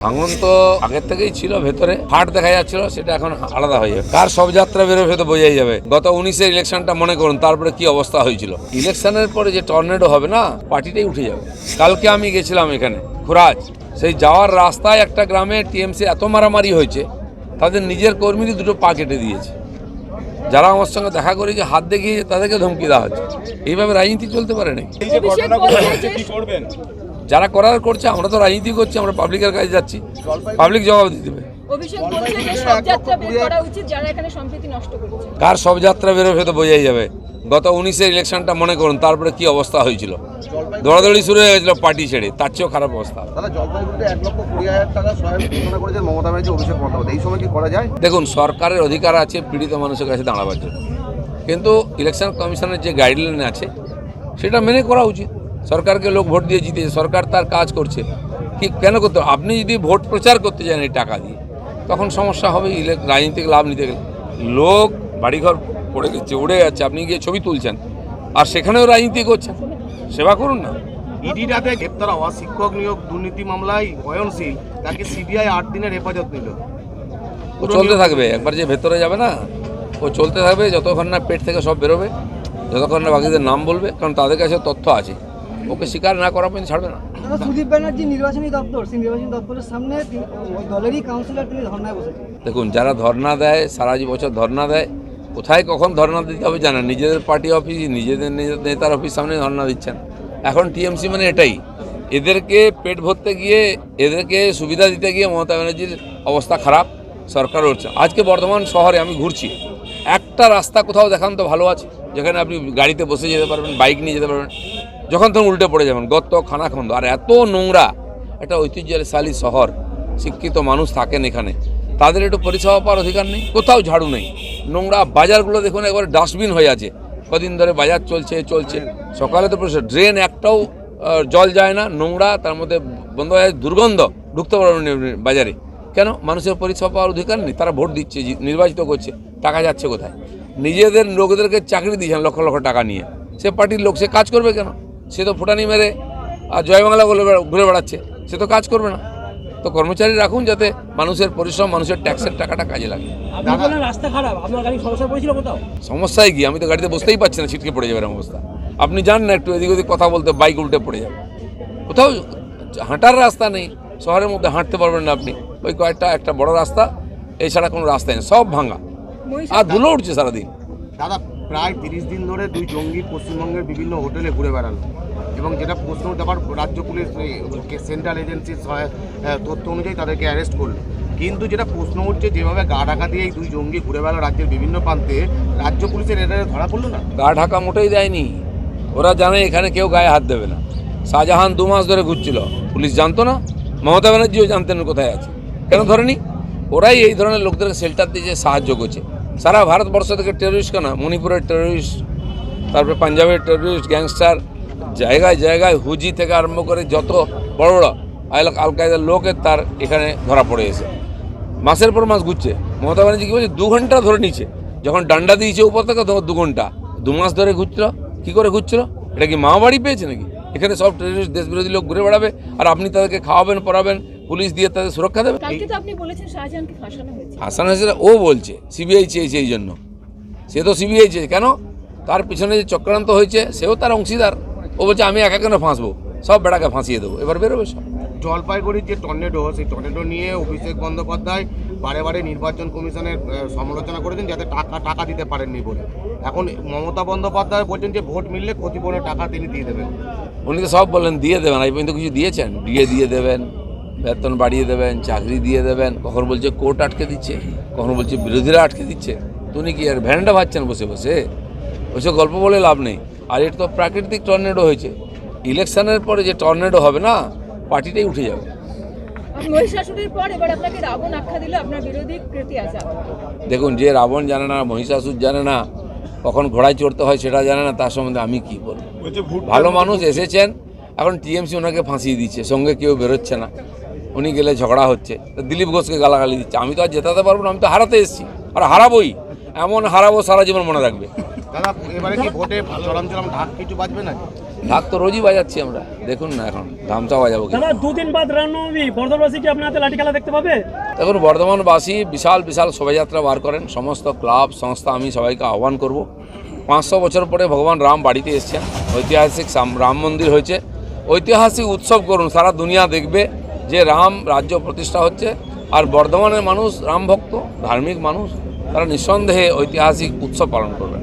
ভাঙন তো আগের থেকেই ছিল, ভেতরে ফাট দেখা যাচ্ছিল, সেটা এখন আলাদা হয়ে যাবে। কার সব যাত্রা বেরোবে তো বোঝাই যাবে। গত 19-এর ইলেকশনটা মনে করুন, তারপরে কি অবস্থা হয়েছিল। ইলেকশনের পরে যে টর্নেডো হবে না, পার্টিটাই উঠে যাবে। কালকে আমি গেছিলাম এখানে খুরাজ, সেই যাওয়ার রাস্তায় একটা গ্রামে টিএমসি এত মারামারি হয়েছে, তাদের নিজের কর্মীরই দুটো পা কেটে দিয়েছে। যারা আমার সঙ্গে দেখা করে যে হাত দেখিয়ে তাদেরকে ধমকি দেওয়া হচ্ছে। এইভাবে রাজনীতি চলতে পারে না। যারা করার করছে, আমরা তো রাজনীতি করছি, আমরা পাবলিকের কাছে যাচ্ছি, পাবলিক জবাব দিয়ে দেবে। কার সব যাত্রা বেরোবে তো বোঝাই যাবে। গত 19-এর ইলেকশনটা মনে করুন, তারপরে কি অবস্থা হয়েছিল। দৌড়াদৌড়ি শুরু হয়ে গেছিল পার্টি ছেড়ে, তার চেয়েও খারাপ অবস্থা। দেখুন, সরকারের অধিকার আছে পীড়িত মানুষের কাছে দাঁড়াবার জন্য, কিন্তু ইলেকশন কমিশনের যে গাইডলাইন আছে সেটা মেনে করা উচিত। সরকারকে লোক ভোট দিয়ে জিতেছে, সরকার তার কাজ করছে, কি কেন করতে? আপনি যদি ভোট প্রচার করতে যান এই টাকা দিয়ে, তখন সমস্যা হবে। রাজনীতিক লাভ নিতে গেলে লোক বাড়িঘর পড়ে গেছে, উড়ে যাচ্ছে, আপনি গিয়ে ছবি তুলছেন, আর সেখানেও রাজনীতি করছেন। সেবা করুন না। ইডির হাতে গ্রেপ্তার হওয়া শিক্ষক নিয়োগ দুর্নীতি মামলায় বয়নশীল, তাকে সিবিআই 8 দিনের হেফাজত নিল। ও চলতে থাকবে, একবার যে ভেতরে যাবে না, ও চলতে থাকবে যতক্ষণ না পেট থেকে সব বেরোবে, যতক্ষণ না বাকিদের নাম বলবে, কারণ তাদের কাছে তথ্য আছে। ওকে স্বীকার না করা পর্যন্ত ছাড়বে না। সুদীপ ব্যানার্জি নির্বাচনী দপ্তর, সেই নির্বাচনী দপ্তরের সামনে দলেরই কাউন্সিলর তিনি ধর্নায় বসেছেন। দেখুন, যারা ধর্না দেয়, সারা বছর ধর্না দেয়, কোথায় কখন ধর্না দিতে হবে জানেন। নিজেদের পার্টি অফিস, নিজেদের নেতার অফিস সামনে ধর্না দিচ্ছেন। এখন টিএমসি মানে এটাই, এদেরকে পেট ভরতে গিয়ে, এদেরকে সুবিধা দিতে গিয়ে মমতা ব্যানার্জির অবস্থা খারাপ, সরকার উঠছে। আজকে বর্ধমান শহরে আমি ঘুরছি, একটা রাস্তা কোথাও দেখান তো ভালো আছে, যেখানে আপনি গাড়িতে বসে যেতে পারবেন, বাইক নিয়ে যেতে পারবেন, যখন তখন উল্টে পড়ে যাবেন, গর্ত খানাখন্দ, আর এত নোংরা। একটা ঐতিহ্যশালী শহর, শিক্ষিত মানুষ থাকেন এখানে, তাদের একটু পরিষেবা পাওয়ার অধিকার নেই। কোথাও ঝাড়ু নেই, নোংরা। বাজারগুলো দেখুন একবার ডাস্টবিন হয়ে আছে, কদিন ধরে বাজার চলছে। সকালে তো পরিষ্কার, ড্রেন একটাও জল যায় না, নোংরা, তার মধ্যে বন্ধ হয়ে দুর্গন্ধ, ঢুকতে পারবেন বাজারে। কেন? মানুষের পরিষেবা পাওয়ার অধিকার নেই। তারা ভোট দিচ্ছে, নির্বাচিত করছে, টাকা যাচ্ছে কোথায়? নিজেদের লোকদেরকে চাকরি দিয়েছেন লক্ষ লক্ষ টাকা নিয়ে, সে পার্টির লোক, সে কাজ করবে কেন? সে তো ফুটানি মেরে আর জয় বাংলা ঘুরে বেড়াচ্ছে, সে তো কাজ করবে না। তো কর্মচারী রাখুন, যাতে মানুষের পরিশ্রম, মানুষের ট্যাক্সের টাকাটা কাজে লাগে। রাস্তা খারাপ, আপনার গাড়ি সমস্যা পড়েছিল কোথাও? সমস্যায় কি? আমি তো গাড়িতে বসতেই পারছি না, ছিটকে পড়ে যাবে এরকম অবস্থা। আপনি যান না, একটু এদিক ওদিক কথা বলতে, বাইক উল্টে পড়ে যাবে। কোথাও হাঁটার রাস্তা নেই, শহরের মধ্যে হাঁটতে পারবেন না আপনি। ওই একটা বড় রাস্তা, এছাড়া কোনো রাস্তা নেই, সব ভাঙা, আর ধুলো উঠছে সারাদিন। দাদা, প্রায় 30 দিন ধরে 2 জঙ্গি পশ্চিমবঙ্গের বিভিন্ন হোটেলে ঘুরে বেড়ালো, এবং যেটা প্রশ্ন উঠে, আবার রাজ্য পুলিশ সেন্ট্রাল এজেন্সির তথ্য অনুযায়ী তাদেরকে অ্যারেস্ট করলো। কিন্তু যেটা প্রশ্ন উঠছে, যেভাবে গা ঢাকা দিয়ে এই 2 জঙ্গি ঘুরে বেড়ালো রাজ্যের বিভিন্ন প্রান্তে, রাজ্য পুলিশের এটা ধরা পড়লো না? গা ঢাকা মোটেই দেয়নি, ওরা জানে এখানে কেউ গায়ে হাত দেবে না। শাহজাহান 2 মাস ধরে ঘুরছিল, পুলিশ জানতো না? মমতা ব্যানার্জিও জানতেন কোথায় আছে, কেন ধরেনি? ওরাই এই ধরনের লোকদেরকে শেল্টার দিয়ে সাহায্য করছে। সারা ভারতবর্ষ থেকে টেরোরিস্ট কেনা, মণিপুরের টেরোরিস্ট, তারপরে পাঞ্জাবের টেরোরিস্ট, গ্যাংস্টার, জায়গায় জায়গায় হুজি থেকে আরম্ভ করে যত বড় বড় আল কায়দার লোকের তার এখানে ধরা পড়ে গেছে। মাসের পর মাস ঘুরছে। মমতা ব্যানার্জি কী বলছে? 2 ঘন্টা ধরে নিচ্ছে, যখন ডান্ডা দিয়েছে উপর থেকে তখন 2 ঘন্টা। 2 মাস ধরে ঘুরছিল। কী করে ঘুরছিল? এটা কি মা বাড়ি পেয়েছে নাকি? এখানে সব টেরোরিস্ট, দেশবিরোধী লোক ঘুরে বেড়াবে, আর আপনি তাদেরকে খাওয়াবেন, পড়াবেন, পুলিশ দিয়ে তাদের সুরক্ষা দেবে। ফাঁসানো হয়েছে ও বলছে, সিবিআই চেয়েছে এই জন্য। সে তো সিবিআই চেয়েছে, কেন? তার পিছনে যে চক্রান্ত হয়েছে, সেও তার অংশীদার। ও বলছে আমি একা কেন ফাঁসবো, সব বেড়াকে ফাঁসিয়ে দেবো, এবার বেরোবে সব। জলপাইগুড়ির যে টর্নেডো, সেই টর্নেডো নিয়ে অভিষেক বন্দ্যোপাধ্যায় বারে নির্বাচন কমিশনের সমালোচনা করেছেন, যাতে টাকা দিতে পারেননি বলে। এখন মমতা বন্দ্যোপাধ্যায় বলছেন যে ভোট মিললে ক্ষতিপূরণের টাকা তিনি দিয়ে দেবেন। উনি তো সব বললেন দিয়ে দেবেন, এই পর্যন্ত কিছু দিয়েছেন? দিয়ে দেবেন, বেতন বাড়িয়ে দেবেন, চাকরি দিয়ে দেবেন, কখন বলছে কোর্ট আটকে দিচ্ছে, কখন বলছে বিরোধীরা আটকে দিচ্ছে। তো উনি কি আর ভ্যানটা ভাবছেন বসে বসে? ওইসব গল্প বলে লাভ নেই। আর এটা তো প্রাকৃতিক টর্নেডো হয়েছে। ইলেকশনের পরে যে টর্নেডো হবে না, পার্টিটাই উঠে যাবে। দেখুন, যে রাবণ জানে না, মহিষাসুর জানে না, কখন ঘোড়ায় চড়তে হয় সেটা জানে না, তার সম্বন্ধে আমি কি বলবো? ভালো মানুষ এসেছেন, এখন টিএমসি ওনাকে ফাঁসিয়ে দিচ্ছে, সঙ্গে কেউ বেরোচ্ছে না, উনি গেলে ঝগড়া হচ্ছে, দিলীপ ঘোষকে গালাগালি দিচ্ছে। আমি তো আর জেতাতে পারবো না, আমি তো হারাতে এসেছি, আর হারাবোই, এমন হারাবো সারা জীবন মনে রাখবে। দাদা, এবারে কি ভোটে চরম ঢাক কিছু বাজবে না? ঢাক তো রোজই বাজাচ্ছি আমরা, দেখুন না এখন ধামসা বাজাবো কি। দাদা 2 দিন বাদ রামনবমী, বর্ধমানবাসী কি আপনার হাতে লাঠি খেলা দেখতে পাবে? দেখুন বর্ধমানবাসী বিশাল বিশাল শোভাযাত্রা বার করেন, সমস্ত ক্লাব সংস্থা আমি সবাইকে আহ্বান করব। 500 বছর পরে ভগবান রাম বাড়িতে এসেছেন, ঐতিহাসিক রাম মন্দির হয়েছে, ঐতিহাসিক উৎসব করুন, সারা দুনিয়া দেখবে যে রাম রাজ্য প্রতিষ্ঠা হচ্ছে। আর বর্ধমানের মানুষ রাম ভক্ত, ধার্মিক মানুষ, তারা নিঃসন্দেহে ঐতিহাসিক উৎসব পালন করবেন।